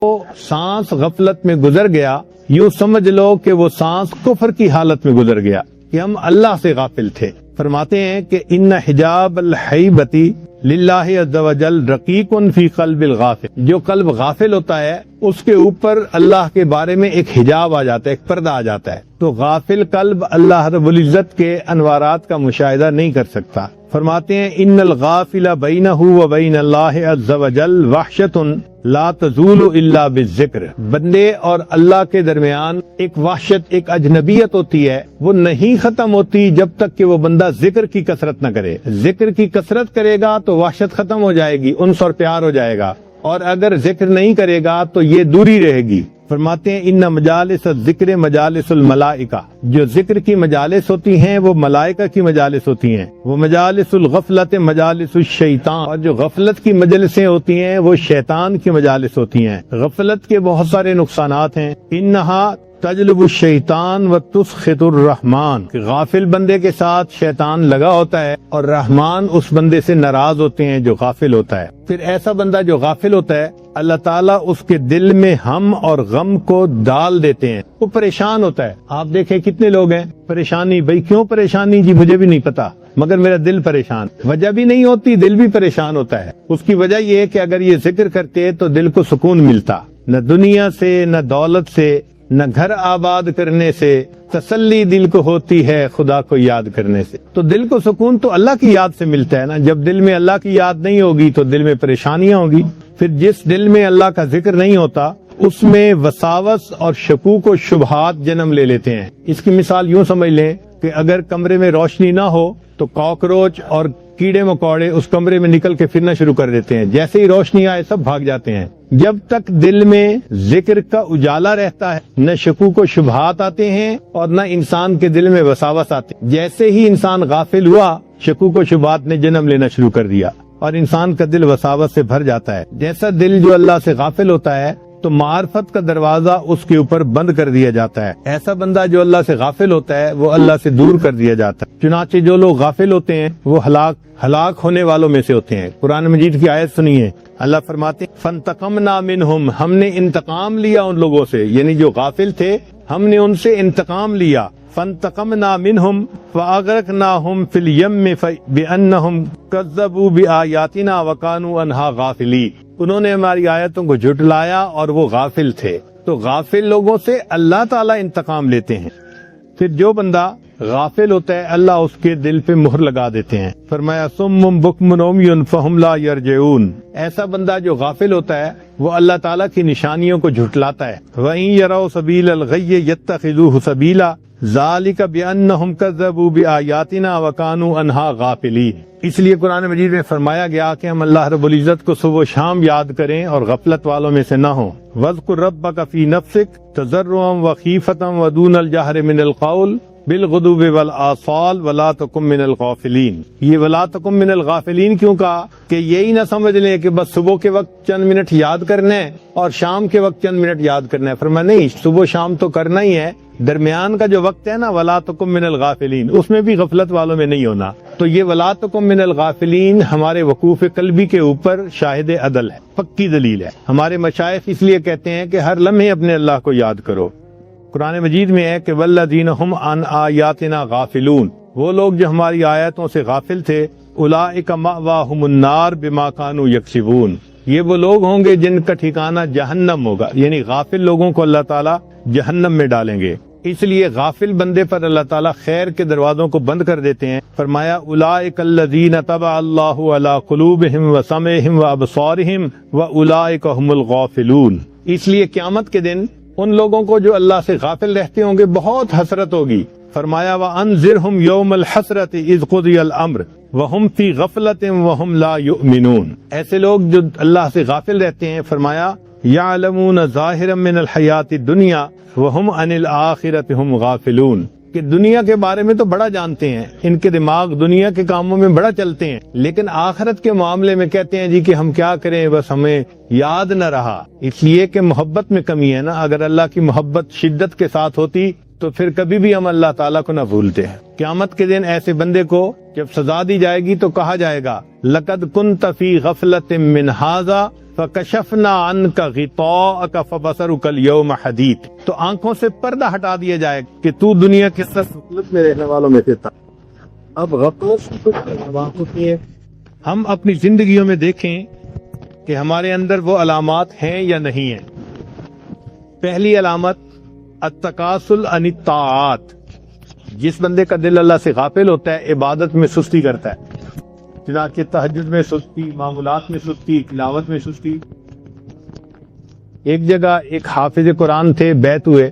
وہ سانس غفلت میں گزر گیا، یوں سمجھ لو کہ وہ سانس کفر کی حالت میں گزر گیا کہ ہم اللہ سے غافل تھے۔ فرماتے ہیں کہ ان حجاب الحیبتی للہ عز وجل رقیق فی قلب الغافل، جو قلب غافل ہوتا ہے اس کے اوپر اللہ کے بارے میں ایک حجاب آ جاتا ہے، ایک پردہ آ جاتا ہے، تو غافل قلب اللہ رب العزت کے انوارات کا مشاہدہ نہیں کر سکتا۔ فرماتے ہیں ان الغافل بینہ و بین اللہ عز وجل وحشۃ لا تزول الا بالذکر، بندے اور اللہ کے درمیان ایک وحشت، ایک اجنبیت ہوتی ہے، وہ نہیں ختم ہوتی جب تک کہ وہ بندہ ذکر کی کثرت نہ کرے۔ ذکر کی کثرت کرے گا تو وحشت ختم ہو جائے گی، انس اور پیار ہو جائے گا، اور اگر ذکر نہیں کرے گا تو یہ دوری رہے گی۔ فرماتے ہیں ان مجالس الذکر مجالس الملائکہ، جو ذکر کی مجالس ہوتی ہیں وہ ملائکہ کی مجالس ہوتی ہیں، وہ مجالس الغفلت مجالس الشیطان، اور جو غفلت کی مجلسیں ہوتی ہیں وہ شیطان کی مجالس ہوتی ہیں۔ غفلت کے بہت سارے نقصانات ہیں، انہا تجلب الشیطان و تسخط الرحمن، کہ غافل بندے کے ساتھ شیطان لگا ہوتا ہے اور رحمان اس بندے سے ناراض ہوتے ہیں جو غافل ہوتا ہے۔ پھر ایسا بندہ جو غافل ہوتا ہے اللہ تعالیٰ اس کے دل میں ہم اور غم کو ڈال دیتے ہیں، وہ پریشان ہوتا ہے۔ آپ دیکھیں کتنے لوگ ہیں پریشانی، بھئی کیوں پریشانی؟ جی مجھے بھی نہیں پتا، مگر میرا دل پریشان، وجہ بھی نہیں ہوتی، دل بھی پریشان ہوتا ہے۔ اس کی وجہ یہ ہے کہ اگر یہ ذکر کرتے تو دل کو سکون ملتا، نہ دنیا سے، نہ دولت سے، نہ گھر آباد کرنے سے، تسلی دل کو ہوتی ہے خدا کو یاد کرنے سے۔ تو دل کو سکون تو اللہ کی یاد سے ملتا ہے نا، جب دل میں اللہ کی یاد نہیں ہوگی تو دل میں پریشانیاں ہوگی۔ پھر جس دل میں اللہ کا ذکر نہیں ہوتا اس میں وساوس اور شکوک و شبہات جنم لے لیتے ہیں۔ اس کی مثال یوں سمجھ لیں کہ اگر کمرے میں روشنی نہ ہو تو کاکروچ اور کیڑے مکوڑے اس کمرے میں نکل کے پھرنا شروع کر دیتے ہیں، جیسے ہی روشنی آئے سب بھاگ جاتے ہیں۔ جب تک دل میں ذکر کا اجالا رہتا ہے نہ شکوک و شبہات آتے ہیں اور نہ انسان کے دل میں وساوس آتے ہیں۔ جیسے ہی انسان غافل ہوا شکوک و شبہات نے جنم لینا شروع کر دیا اور انسان کا دل وساوس سے بھر جاتا ہے۔ جیسا دل جو اللہ سے غافل ہوتا ہے تو معرفت کا دروازہ اس کے اوپر بند کر دیا جاتا ہے۔ ایسا بندہ جو اللہ سے غافل ہوتا ہے وہ اللہ سے دور کر دیا جاتا ہے۔ چنانچہ جو لوگ غافل ہوتے ہیں وہ ہلاک ہونے والوں میں سے ہوتے ہیں۔ قرآن مجید کی آیت سنیے، اللہ فرماتے ہیں فانتقمنا منہم، ہم نے انتقام لیا ان لوگوں سے، یعنی جو غافل تھے ہم نے ان سے انتقام لیا۔ فانتقمنا منہم فاغرقناہم فی الیم بانہم کذبوا بآیاتنا وکانوا عنہا غافلین، انہوں نے ہماری آیتوں کو جھٹلایا اور وہ غافل تھے۔ تو غافل لوگوں سے اللہ تعالیٰ انتقام لیتے ہیں۔ پھر جو بندہ غافل ہوتا ہے اللہ اس کے دل پہ مہر لگا دیتے ہیں۔ فرمایا صم بکم عمی فہم لا یرجعون، ایسا بندہ جو غافل ہوتا ہے وہ اللہ تعالیٰ کی نشانیوں کو جھٹلاتا ہے۔ وَإِن يَرَوْا سَبِيلَ الْغَيِّ يَتَّخِذُوهُ سَبِيلًا ذَلِكَ بِأَنَّهُمْ كَذَّبُوا بِآيَاتِنَا وَكَانُوا عَنْهَا غَافِلِينَ۔ اس لیے قرآن مجید میں فرمایا گیا کہ ہم اللہ رب العزت کو صبح و شام یاد کریں اور غفلت والوں میں سے نہ ہوں۔ وَاذْكُر رَبَّكَ فِي نَفْسِكَ تَضَرُّعًا وَخِيفَةً وَدُونَ الْجَهْرِ مِنَ الْقَوْلِ بالغدو والآصال ولا تکن من الغافلین۔ یہ ولا تکن من الغافلین کیوں کہا؟ کہ یہی نہ سمجھ لیں کہ بس صبح کے وقت چند منٹ یاد کرنا ہے اور شام کے وقت چند منٹ یاد کرنا ہے۔ فرمایا نہیں، صبح شام تو کرنا ہی ہے، درمیان کا جو وقت ہے نا ولا تکن من الغافلین، اس میں بھی غفلت والوں میں نہیں ہونا۔ تو یہ ولا تکن من الغافلین ہمارے وقوف قلبی کے اوپر شاہد عدل ہے، پکی دلیل ہے۔ ہمارے مشائخ اس لیے کہتے ہیں کہ ہر لمحے اپنے اللہ کو یاد کرو۔ قرآن مجید میں ہے کہ والذین ھم عن آیاتنا غافلون، وہ لوگ جو ہماری آیتوں سے غافل تھے، اولئک مأواہم النار بما کانوا یکسبون، یہ وہ لوگ ہوں گے جن کا ٹھکانہ جہنم ہوگا، یعنی غافل لوگوں کو اللہ تعالیٰ جہنم میں ڈالیں گے۔ اس لیے غافل بندے پر اللہ تعالیٰ خیر کے دروازوں کو بند کر دیتے ہیں۔ فرمایا اولئک الذین طبع اللہ علی قلوبہم وسمعہم وابصارہم واولئک ھم الغافلون۔ اس لیے قیامت کے دن ان لوگوں کو جو اللہ سے غافل رہتے ہوں گے بہت حسرت ہوگی۔ فرمایا وَأَنذِرْهُمْ يَوْمَ الْحَسْرَةِ إِذْ قُضِيَ الْأَمْرُ وَهُمْ فِي غَفْلَةٍ وَهُمْ لَا يُؤْمِنُونَ، ایسے لوگ جو اللہ سے غافل رہتے ہیں، فرمایا يَعْلَمُونَ ظَاهِرًا مِنَ الْحَيَاةِ الدُّنْيَا وَهُمْ عَنِ الْآخِرَةِ هُمْ غَافِلُونَ، کہ دنیا کے بارے میں تو بڑا جانتے ہیں، ان کے دماغ دنیا کے کاموں میں بڑا چلتے ہیں، لیکن آخرت کے معاملے میں کہتے ہیں جی کہ ہم کیا کریں، بس ہمیں یاد نہ رہا۔ اس لیے کہ محبت میں کمی ہے نا، اگر اللہ کی محبت شدت کے ساتھ ہوتی تو پھر کبھی بھی ہم اللہ تعالیٰ کو نہ بھولتے ہیں۔ قیامت کے دن ایسے بندے کو جب سزا دی جائے گی تو کہا جائے گا لَقَدْ كُنْتَ فِي غَفْلَةٍ مِّنْ هَٰذَا فَكَشَفْنَا عَنْكَ غِطَاءَكَ فَبَصَرُكَ الْيَوْمَ حَدِيدٌ، تو آنکھوں سے پردہ ہٹا دیا جائے کہ تو دنیا کے غفلت میں رہنے والوں میں سے تھا، اب غفلت سے کچھ علامات ہوتی ہے۔ ہم اپنی زندگیوں میں دیکھیں کہ ہمارے اندر وہ علامات ہیں یا نہیں ہیں۔ پہلی علامت التکاسل عن الطاعات، جس بندے کا دل اللہ سے غافل ہوتا ہے عبادت میں سستی کرتا ہے، چنانچہ تہجد میں سستی، معمولات میں سستی، تلاوت میں سستی۔ ایک جگہ ایک حافظ قرآن تھے، بیعت ہوئے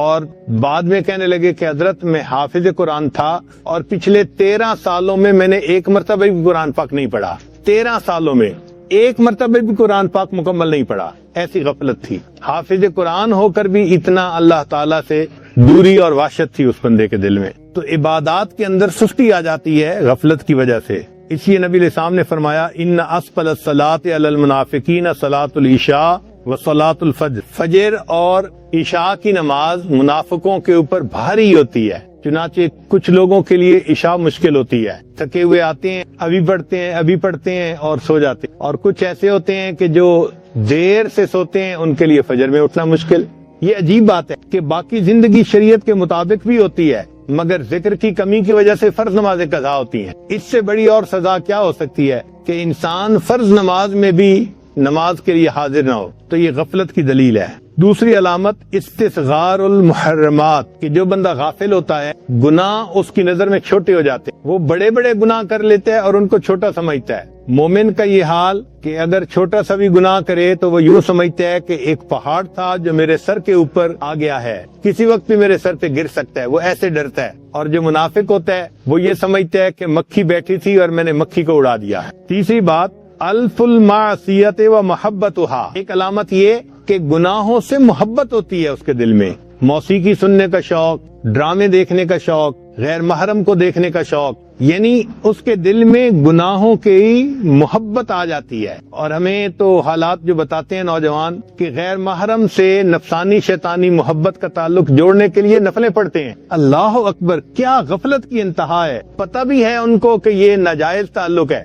اور بعد میں کہنے لگے کہ حضرت میں حافظ قرآن تھا اور پچھلے 13 سالوں میں نے ایک مرتبہ بھی قرآن پاک نہیں پڑھا، 13 سالوں میں ایک مرتبہ بھی قرآن پاک مکمل نہیں پڑھا، ایسی غفلت تھی۔ حافظ قرآن ہو کر بھی اتنا اللہ تعالیٰ سے دوری اور وحشت تھی اس بندے کے دل میں۔ تو عبادات کے اندر سستی آ جاتی ہے غفلت کی وجہ سے۔ اس لیے نبی علیہ السلام نے فرمایا ان اسفل الصلاۃ علی المنافقین صلاۃ العشاء و صلاۃ الفجر، فجر اور عشاء کی نماز منافقوں کے اوپر بھاری ہوتی ہے، چنانچہ کچھ لوگوں کے لیے عشاء مشکل ہوتی ہے، تھکے ہوئے آتے ہیں، ابھی پڑھتے ہیں اور سو جاتے ہیں، اور کچھ ایسے ہوتے ہیں کہ جو دیر سے سوتے ہیں، ان کے لیے فجر میں اٹھنا مشکل۔ یہ عجیب بات ہے کہ باقی زندگی شریعت کے مطابق بھی ہوتی ہے، مگر ذکر کی کمی کی وجہ سے فرض نمازیں قضا ہوتی ہیں۔ اس سے بڑی اور سزا کیا ہو سکتی ہے کہ انسان فرض نماز میں بھی نماز کے لیے حاضر نہ ہو، تو یہ غفلت کی دلیل ہے۔ دوسری علامت استصغار المحرمات، کہ جو بندہ غافل ہوتا ہے گناہ اس کی نظر میں چھوٹے ہو جاتے ہیں، وہ بڑے بڑے گناہ کر لیتا ہے اور ان کو چھوٹا سمجھتا ہے۔ مومن کا یہ حال کہ اگر چھوٹا سا بھی گناہ کرے تو وہ یوں سمجھتا ہے کہ ایک پہاڑ تھا جو میرے سر کے اوپر آ گیا ہے، کسی وقت بھی میرے سر پہ گر سکتا ہے، وہ ایسے ڈرتا ہے۔ اور جو منافق ہوتا ہے وہ یہ سمجھتا ہے کہ مکھی بیٹھی تھی اور میں نے مکھی کو اڑا دیا ہے۔ تیسری بات الف المعصیت و محبتها، ایک علامت یہ کہ گناہوں سے محبت ہوتی ہے اس کے دل میں، موسیقی سننے کا شوق، ڈرامے دیکھنے کا شوق، غیر محرم کو دیکھنے کا شوق، یعنی اس کے دل میں گناہوں کی محبت آ جاتی ہے۔ اور ہمیں تو حالات جو بتاتے ہیں نوجوان کہ غیر محرم سے نفسانی شیطانی محبت کا تعلق جوڑنے کے لیے نفلیں پڑھتے ہیں۔ اللہ اکبر، کیا غفلت کی انتہا ہے۔ پتہ بھی ہے ان کو کہ یہ ناجائز تعلق ہے،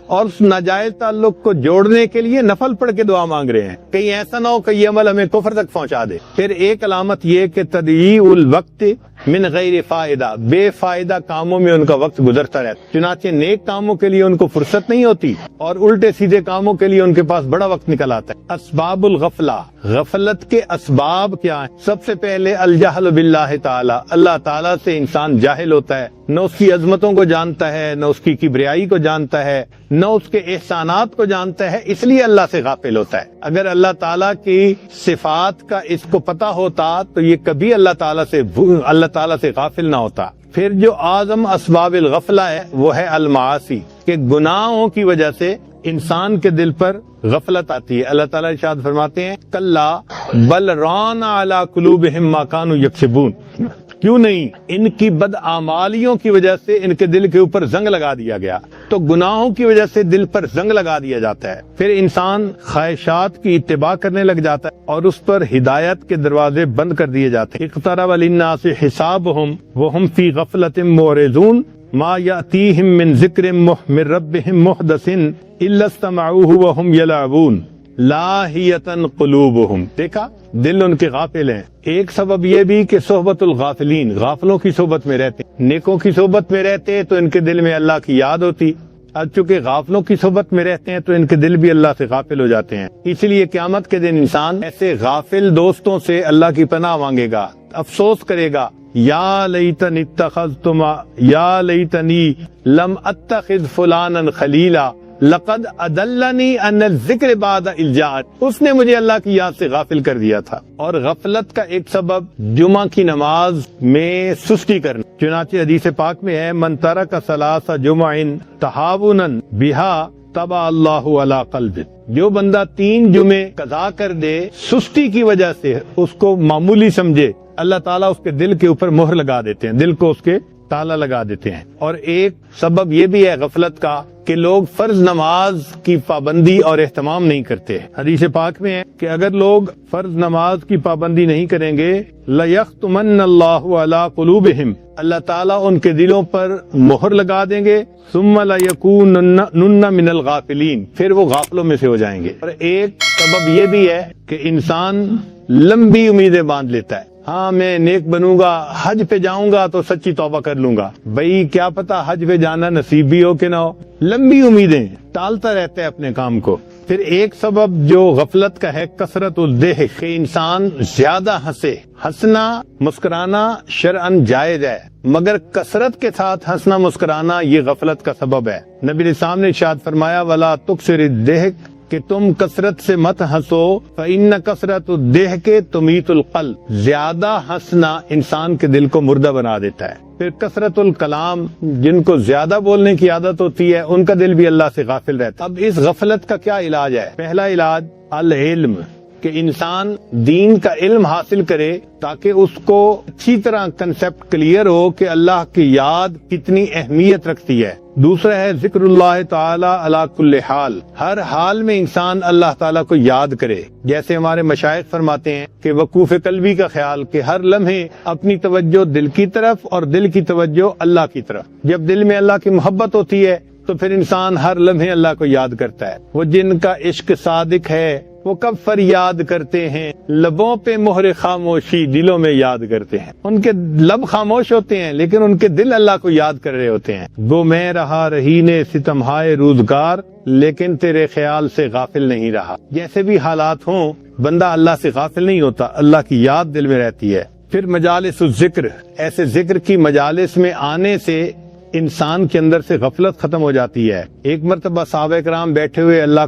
اور اس ناجائز تعلق کو جوڑنے کے لیے نفل پڑھ کے دعا مانگ رہے ہیں، کہیں ایسا نہ ہو کہ یہ عمل ہمیں کفر تک پہنچا دے۔ پھر ایک علامت یہ کہ تضییع الوقت من غیر فائدہ، بے فائدہ کاموں میں ان کا وقت گزرتا رہتا، چنانچہ نیک کاموں کے لیے ان کو فرصت نہیں ہوتی اور الٹے سیدھے کاموں کے لیے ان کے پاس بڑا وقت نکل آتا ہے۔ اسباب الغفلہ، غفلت کے اسباب کیا ہیں؟ سب سے پہلے الجہل باللہ تعالی، اللہ تعالیٰ سے انسان جاہل ہوتا ہے، نہ اس کی عظمتوں کو جانتا ہے، نہ اس کی کبریائی کو جانتا ہے، نہ اس کے احسانات کو جانتا ہے، اس لیے اللہ سے غافل ہوتا ہے۔ اگر اللہ تعالیٰ کی صفات کا اس کو پتہ ہوتا تو یہ کبھی اللہ تعالیٰ سے غافل نہ ہوتا۔ پھر جو اعظم اسباب الغفلہ ہے وہ ہے المعاصی، کہ گناہوں کی وجہ سے انسان کے دل پر غفلت آتی ہے۔ اللہ تعالیٰ ارشاد فرماتے ہیں کلا بل ران علی قلوبہم ما کانوا یکسبون، کیوں نہیں، ان کی بدعمالیوں کی وجہ سے ان کے دل کے اوپر زنگ لگا دیا گیا۔ تو گناہوں کی وجہ سے دل پر زنگ لگا دیا جاتا ہے، پھر انسان خواہشات کی اتباع کرنے لگ جاتا ہے اور اس پر ہدایت کے دروازے بند کر دیے جاتے ہیں۔ اقترب للناس حسابهم وهم فی غفلۃ معرضون ما یأتیہم من ذکر من ربہم محدث الا استمعوہ وهم یلعبون لاہیۃ قلوبہم، دیکھا دل ان کے غافل ہیں۔ ایک سبب یہ بھی کہ صحبت الغافلین، غافلوں کی صحبت میں رہتے، نیکوں کی صحبت میں رہتے تو ان کے دل میں اللہ کی یاد ہوتی، اب چونکہ غافلوں کی صحبت میں رہتے ہیں تو ان کے دل بھی اللہ سے غافل ہو جاتے ہیں۔ اس لیے قیامت کے دن انسان ایسے غافل دوستوں سے اللہ کی پناہ مانگے گا، افسوس کرے گا، یا لیتنی لم اتخذ فلانا خلیلا لقد ادلنی عن الذکر بعد اذ جاءت، اس نے مجھے اللہ کی یاد سے غافل کر دیا تھا۔ اور غفلت کا ایک سبب جمعہ کی نماز میں سستی کرنا، چنانچہ حدیث پاک میں ہے من ترک ثلاث جمع تہاونا بها طبع اللہ علی قلبہ، جو بندہ 3 جمعے قضا کر دے سستی کی وجہ سے، اس کو معمولی سمجھے، اللہ تعالیٰ اس کے دل کے اوپر مہر لگا دیتے ہیں، دل کو اس کے تالا لگا دیتے ہیں۔ اور ایک سبب یہ بھی ہے غفلت کا کہ لوگ فرض نماز کی پابندی اور اہتمام نہیں کرتے۔ حدیث پاک میں ہے کہ اگر لوگ فرض نماز کی پابندی نہیں کریں گے لَيَخْتُمَنَّ اللَّهُ عَلَىٰ قُلُوبِهِمْ، اللہ تعالیٰ ان کے دلوں پر مہر لگا دیں گے، ثُمَّ لَيَكُونُنَّ مِنَ الْغَافِلِينَ، پھر وہ غافلوں میں سے ہو جائیں گے۔ اور ایک سبب یہ بھی ہے کہ انسان لمبی امیدیں باندھ لیتا ہے، ہاں میں نیک بنوں گا، حج پہ جاؤں گا تو سچی توبہ کر لوں گا، بھئی کیا پتا حج پہ جانا نصیب بھی ہو کہ نہ ہو، لمبی امیدیں، ٹالتا رہتا ہے اپنے کام کو۔ پھر ایک سبب جو غفلت کا ہے کثرت الضحک، کہ انسان زیادہ ہنسے۔ ہنسنا مسکرانا شرعاً جائز ہے، مگر کثرت کے ساتھ ہنسنا مسکرانا یہ غفلت کا سبب ہے۔ نبی اسلام نے ارشاد فرمایا وَلَا تُكْثِرِ الضحك، کہ تم کثرت سے مت ہنسو، فَإِنَّ كَثْرَةُ الضِّحْكِ تُمِيتُ الْقَلْبَ، زیادہ ہنسنا انسان کے دل کو مردہ بنا دیتا ہے۔ پھر کثرت الکلام، جن کو زیادہ بولنے کی عادت ہوتی ہے ان کا دل بھی اللہ سے غافل رہتا ہے۔ اب اس غفلت کا کیا علاج ہے؟ پہلا علاج العلم، کہ انسان دین کا علم حاصل کرے تاکہ اس کو اچھی طرح کنسپٹ کلیئر ہو کہ اللہ کی یاد کتنی اہمیت رکھتی ہے۔ دوسرا ہے ذکر اللہ تعالی علی کل حال، ہر حال میں انسان اللہ تعالیٰ کو یاد کرے، جیسے ہمارے مشائخ فرماتے ہیں کہ وقوف قلبی کا خیال، کہ ہر لمحے اپنی توجہ دل کی طرف اور دل کی توجہ اللہ کی طرف۔ جب دل میں اللہ کی محبت ہوتی ہے تو پھر انسان ہر لمحے اللہ کو یاد کرتا ہے۔ وہ جن کا عشق صادق ہے وہ کب فریاد کرتے ہیں، لبوں پہ مہر خاموشی دلوں میں یاد کرتے ہیں۔ ان کے لب خاموش ہوتے ہیں لیکن ان کے دل اللہ کو یاد کر رہے ہوتے ہیں۔ گو میں رہا رہین ستمہائے روزگار، لیکن تیرے خیال سے غافل نہیں رہا۔ جیسے بھی حالات ہوں بندہ اللہ سے غافل نہیں ہوتا، اللہ کی یاد دل میں رہتی ہے۔ پھر مجالس الذکر، ایسے ذکر کی مجالس میں آنے سے انسان کے اندر سے غفلت ختم ہو جاتی ہے۔ ایک مرتبہ صحابہ کرام بیٹھے ہوئے اللہ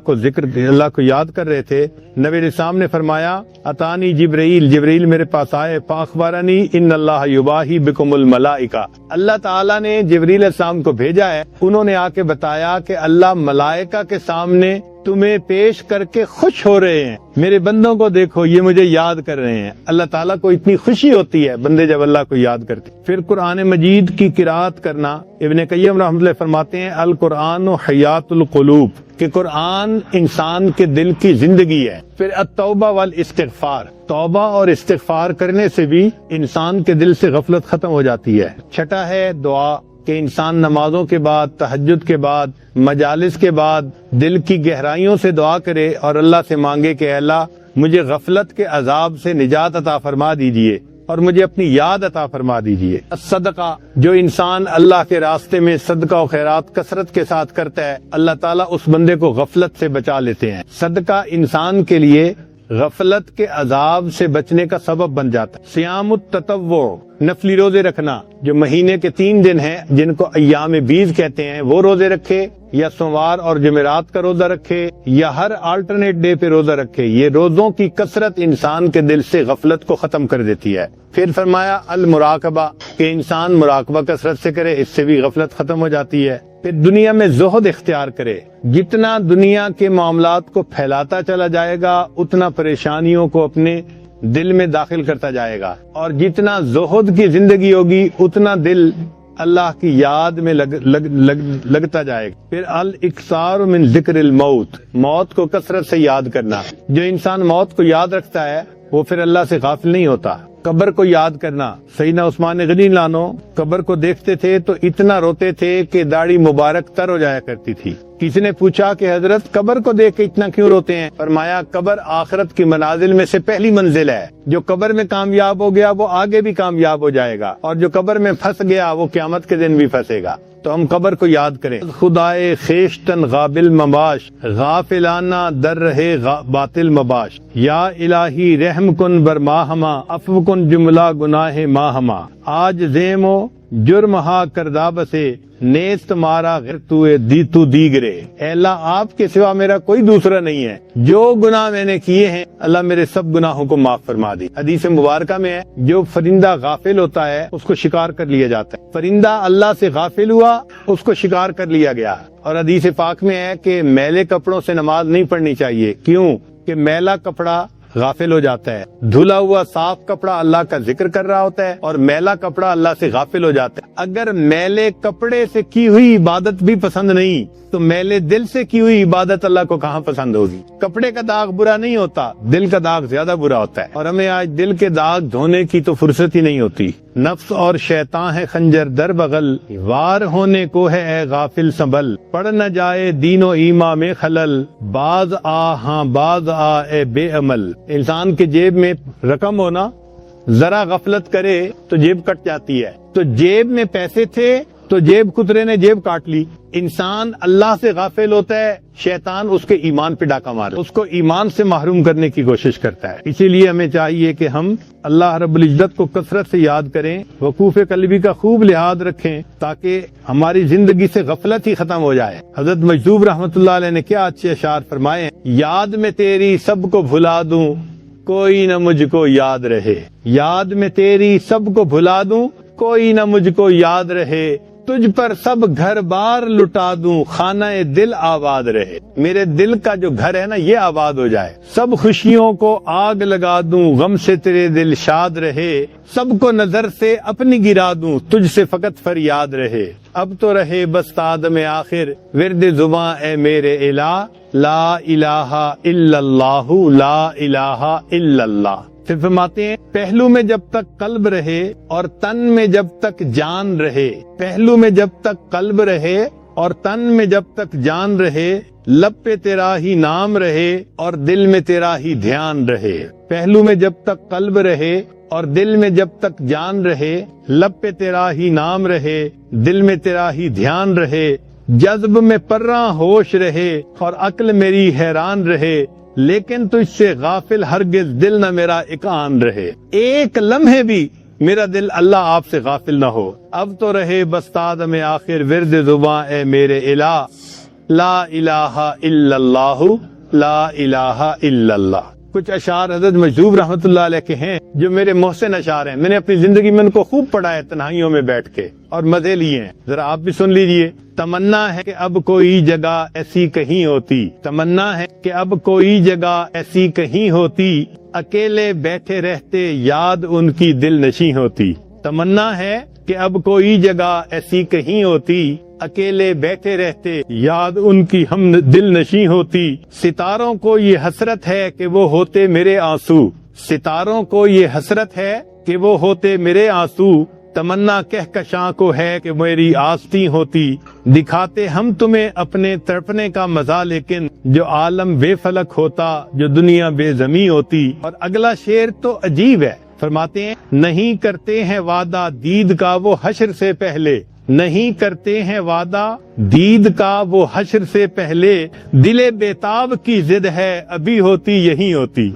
کو یاد کر رہے تھے۔ نبی اسلام نے فرمایا اتانی جبرائیل میرے پاس آئے، فاخبرنی ان اللہ یباہی بکم الملائکہ، اللہ تعالیٰ نے جبرائیل السلام کو بھیجا ہے، انہوں نے آ کے بتایا کہ اللہ ملائکہ کے سامنے تمہیں پیش کر کے خوش ہو رہے ہیں، میرے بندوں کو دیکھو یہ مجھے یاد کر رہے ہیں۔ اللہ تعالیٰ کو اتنی خوشی ہوتی ہے بندے جب اللہ کو یاد کرتے۔ پھر قرآن مجید کی قرات کرنا، ابن قیم رحمۃ اللہ فرماتے ہیں القرآن حیات القلوب، کہ قرآن انسان کے دل کی زندگی ہے۔ پھر التوبہ والاستغفار، توبہ اور استغفار کرنے سے بھی انسان کے دل سے غفلت ختم ہو جاتی ہے۔ چھٹا ہے دعا، کہ انسان نمازوں کے بعد، تہجد کے بعد، مجالس کے بعد دل کی گہرائیوں سے دعا کرے اور اللہ سے مانگے کہ اے اللہ مجھے غفلت کے عذاب سے نجات عطا فرما دیجئے اور مجھے اپنی یاد عطا فرما دیجئے۔ صدقہ، جو انسان اللہ کے راستے میں صدقہ و خیرات کثرت کے ساتھ کرتا ہے اللہ تعالیٰ اس بندے کو غفلت سے بچا لیتے ہیں۔ صدقہ انسان کے لیے غفلت کے عذاب سے بچنے کا سبب بن جاتا ہے۔ صیام التطوع، نفلی روزے رکھنا، جو مہینے کے 3 دن ہیں جن کو ایام بیض کہتے ہیں، وہ روزے رکھے، یا سوموار اور جمعرات کا روزہ رکھے، یا ہر آلٹرنیٹ ڈے پہ روزہ رکھے۔ یہ روزوں کی کثرت انسان کے دل سے غفلت کو ختم کر دیتی ہے۔ پھر فرمایا المراقبہ، کہ انسان مراقبہ کثرت سے کرے، اس سے بھی غفلت ختم ہو جاتی ہے۔ پھر دنیا میں زہد اختیار کرے، جتنا دنیا کے معاملات کو پھیلاتا چلا جائے گا اتنا پریشانیوں کو اپنے دل میں داخل کرتا جائے گا، اور جتنا زہد کی زندگی ہوگی اتنا دل اللہ کی یاد میں لگتا جائے گا۔ پھر الاکثار من ذکر الموت، موت کو کثرت سے یاد کرنا، جو انسان موت کو یاد رکھتا ہے وہ پھر اللہ سے غافل نہیں ہوتا۔ قبر کو یاد کرنا، سیدنا عثمان غنی لانو قبر کو دیکھتے تھے تو اتنا روتے تھے کہ داڑھی مبارک تر ہو جایا کرتی تھی۔ کسی نے پوچھا کہ حضرت قبر کو دیکھ کے اتنا کیوں روتے ہیں؟ فرمایا قبر آخرت کی منازل میں سے پہلی منزل ہے، جو قبر میں کامیاب ہو گیا وہ آگے بھی کامیاب ہو جائے گا، اور جو قبر میں پھنس گیا وہ قیامت کے دن بھی پھنسے گا۔ تو ہم قبر کو یاد کریں۔ خدائے خیشتن غابل مباش، غافلانہ در رہے باطل مباش، یا الہی رحم کن بر ماہما، عفو کن جملہ گناہ ماہما، آج زیم و جرم ہا کردہ بسے، نیست مارا غیر تو دیگرے۔ اے اللہ آپ کے سوا میرا کوئی دوسرا نہیں ہے، جو گناہ میں نے کیے ہیں اللہ میرے سب گناہوں کو معاف فرما دی۔ حدیث مبارکہ میں ہے جو فرندہ غافل ہوتا ہے اس کو شکار کر لیا جاتا ہے، فرندہ اللہ سے غافل ہوا اس کو شکار کر لیا گیا۔ اور حدیث پاک میں ہے کہ میلے کپڑوں سے نماز نہیں پڑھنی چاہیے، کیوں کہ میلا کپڑا غافل ہو جاتا ہے، دھلا ہوا صاف کپڑا اللہ کا ذکر کر رہا ہوتا ہے اور میلا کپڑا اللہ سے غافل ہو جاتا ہے۔ اگر میلے کپڑے سے کی ہوئی عبادت بھی پسند نہیں تو میلے دل سے کی ہوئی عبادت اللہ کو کہاں پسند ہوگی؟ کپڑے کا داغ برا نہیں ہوتا، دل کا داغ زیادہ برا ہوتا ہے، اور ہمیں آج دل کے داغ دھونے کی تو فرصت ہی نہیں ہوتی۔ نفس اور شیطان ہے خنجر در بغل، وار ہونے کو ہے اے غافل سنبھل، پڑ نہ جائے دین و ایمان میں خلل، باز آ ہاں باز آ اے بے عمل۔ انسان کے جیب میں رقم ہونا، ذرا غفلت کرے تو جیب کٹ جاتی ہے، تو جیب میں پیسے تھے تو جیب کترے نے جیب کاٹ لی۔ انسان اللہ سے غافل ہوتا ہے، شیطان اس کے ایمان پہ ڈاکہ مارتا ہے، اس کو ایمان سے محروم کرنے کی کوشش کرتا ہے۔ اسی لیے ہمیں چاہیے کہ ہم اللہ رب العزت کو کثرت سے یاد کریں، وقوف قلبی کا خوب لحاظ رکھیں تاکہ ہماری زندگی سے غفلت ہی ختم ہو جائے۔ حضرت مجذوب رحمۃ اللہ علیہ نے کیا اچھے اشعار فرمائے ہیں، یاد میں تیری سب کو بھلا دوں کوئی نہ مجھ کو یاد رہے، یاد میں تیری سب کو بھلا دوں کوئی نہ مجھ کو یاد رہے، تجھ پر سب گھر بار لٹا دوں خانہ دل آباد رہے۔ میرے دل کا جو گھر ہے نا یہ آباد ہو جائے، سب خوشیوں کو آگ لگا دوں غم سے تیرے دل شاد رہے، سب کو نظر سے اپنی گرا دوں تجھ سے فقط فریاد رہے، اب تو رہے بس آدم آخر ورد زباں اے میرے الہ، لا الہ الا اللہ لا الہ الا اللہ۔ پھر فرماتے ہیں پہلو میں جب تک قلب رہے اور تن میں جب تک جان رہے، پہلو میں جب تک قلب رہے اور تن میں جب تک جان رہے، لب پہ تیرا ہی نام رہے اور دل میں تیرا ہی دھیان رہے۔ پہلو میں جب تک قلب رہے اور دل میں جب تک جان رہے، لب پہ تیرا ہی نام رہے، دل میں تیرا ہی دھیان رہے، جذب میں پرراں ہوش رہے اور عقل میری حیران رہے، لیکن تجھ سے غافل ہرگز دل نہ میرا اکان رہے۔ ایک لمحے بھی میرا دل اللہ آپ سے غافل نہ ہو، اب تو رہے بستاد میں آخر ورد زباں اے میرے الہ، لا الہ الا اللہ لا الہ الا اللہ۔ کچھ اشعار حضرت مجذوب رحمۃ اللہ علیہ کے ہیں جو میرے محسن اشعار ہیں، میں نے اپنی زندگی میں ان کو خوب پڑھا ہے تنہائیوں میں بیٹھ کے اور مزے لیے ہیں، ذرا آپ بھی سن لیجئے۔ تمنا ہے کہ اب کوئی جگہ ایسی کہیں ہوتی، تمنا ہے کہ اب کوئی جگہ ایسی کہیں ہوتی، اکیلے بیٹھے رہتے یاد ان کی دل نشیں ہوتی۔ تمنا ہے کہ اب کوئی جگہ ایسی کہیں ہوتی، اکیلے بیٹھے رہتے یاد ان کی ہم دل نشیں ہوتی۔ ستاروں کو یہ حسرت ہے کہ وہ ہوتے میرے آنسو، ستاروں کو یہ حسرت ہے کہ وہ ہوتے میرے آنسو، تمنا کہکشاں کو ہے کہ میری آستی ہوتی۔ دکھاتے ہم تمہیں اپنے تڑپنے کا مزہ لیکن جو عالم بے فلک ہوتا، جو دنیا بے زمیں ہوتی۔ اور اگلا شعر تو عجیب ہے، فرماتے ہیں نہیں کرتے ہیں وعدہ دید کا وہ حشر سے پہلے، نہیں کرتے ہیں وعدہ دید کا وہ حشر سے پہلے، دل بیتاب کی ضد ہے ابھی ہوتی یہی ہوتی۔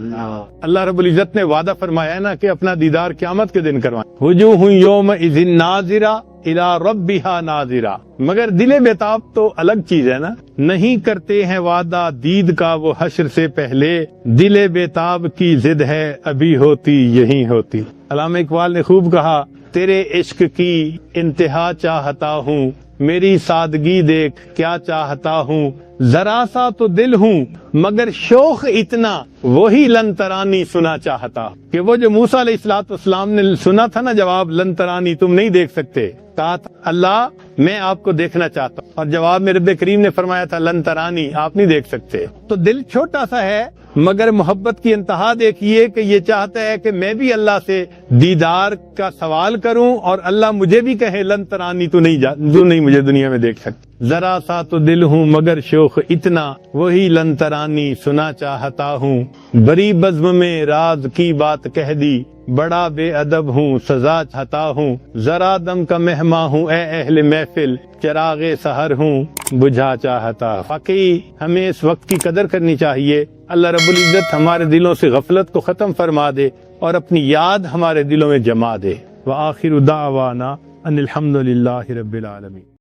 اللہ رب العزت نے وعدہ فرمایا ہے نا کہ اپنا دیدار قیامت کے دن کروائیں، وجوہ یومئذ ناظرہ الی ربہا ناظرہ، مگر دل بیتاب تو الگ چیز ہے نا۔ نہیں کرتے ہیں وعدہ دید کا وہ حشر سے پہلے، دل بیتاب کی ضد ہے ابھی ہوتی یہی ہوتی۔ علامہ اقبال نے خوب کہا تیرے عشق کی انتہا چاہتا ہوں، میری سادگی دیکھ کیا چاہتا ہوں، ذرا سا تو دل ہوں مگر شوق اتنا، وہی لن ترانی سنا چاہتا۔ کہ وہ جو موسیٰ علیہ السلام نے سنا تھا نا جواب لن ترانی تم نہیں دیکھ سکتے، کہا تھا اللہ میں آپ کو دیکھنا چاہتا ہوں، اور جواب میں رب کریم نے فرمایا تھا لن ترانی آپ نہیں دیکھ سکتے۔ تو دل چھوٹا سا ہے مگر محبت کی انتہا دیکھیے کہ یہ چاہتا ہے کہ میں بھی اللہ سے دیدار کا سوال کروں اور اللہ مجھے بھی کہے لن ترانی تو نہیں مجھے دنیا میں دیکھ سکتے، ذرا سا تو دل ہوں مگر شوق اتنا، وہی لن ترانی سنا چاہتا ہوں، بری بزم میں راز کی بات کہہ دی، بڑا بے ادب ہوں سزا چاہتا ہوں، ذرا دم کا مہماں ہوں اے اہل محفل، چراغ سحر ہوں بجھا چاہتا۔ واقعی ہمیں اس وقت کی قدر کرنی چاہیے، اللہ رب العزت ہمارے دلوں سے غفلت کو ختم فرما دے اور اپنی یاد ہمارے دلوں میں جما دے۔ وآخر دعوانا ان الحمد للہ رب العالمین۔